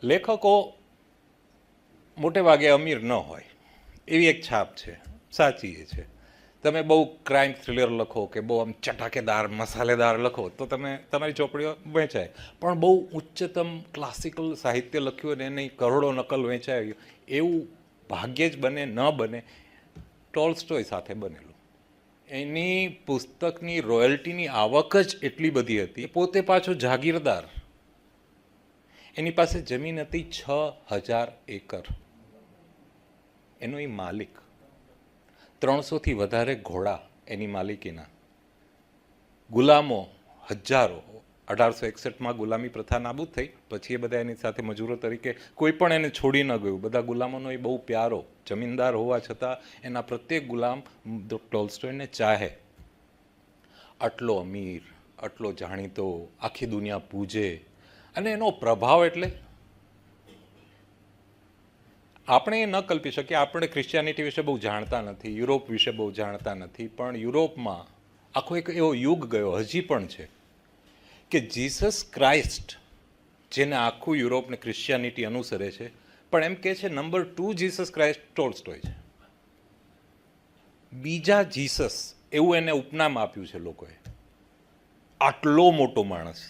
લેખકો મોટે ભાગે અમીર ન હોય એવી એક છાપ છે, સાચી એ છે. તમે બહુ ક્રાઇમ થ્રિલર લખો કે બહુ આમ ચટાકેદાર મસાલેદાર લખો તો તમે તમારી ચોપડીઓ વેચાય, પણ બહુ ઉચ્ચતમ ક્લાસિકલ સાહિત્ય લખ્યું અને એની કરોડો નકલ વેચાય એવું ભાગ્યે જ બને, ન બને. ટોલ્સ્ટોય સાથે બનેલું. એની પુસ્તકની રોયલ્ટીની આવક જ એટલી બધી હતી. પોતે પાછો જાગીરદાર. એની પાસે જમીન હતી 6,000 એકર. એનો એ માલિક. 300થી વધારે ઘોડા એની માલિકીના. ગુલામો હજારો. 1861માં ગુલામી પ્રથા નાબૂદ થઈ, પછી એ બધા એની સાથે મજૂરો તરીકે કોઈ પણ એને છોડી ન ગયું. બધા ગુલામોનો એ બહુ પ્યારો, જમીનદાર હોવા છતાં એના પ્રત્યેક ગુલામ ટોલ્સ્ટોયને ચાહે. આટલો અમીર, આટલો જાણીતો, આખી દુનિયા પૂજે, અને એનો પ્રભાવ એટલે આપણે એ ન કલ્પી શકીએ. આપણે ક્રિશ્ચિયાનિટી વિશે બહુ જાણતા નથી, યુરોપ વિશે બહુ જાણતા નથી, પણ યુરોપમાં આખો એક એવો યુગ ગયો, હજી પણ છે, કે જીસસ ક્રાઇસ્ટ, જેને આખું યુરોપને ક્રિશ્ચિયાનિટી અનુસરે છે, પણ એમ કહે છે નંબર 2 જીસસ ક્રાઇસ્ટ ટોલ્સ્ટોય છે. બીજા જીસસ એવું એને ઉપનામ આપ્યું છે લોકોએ. આટલો મોટો માણસ,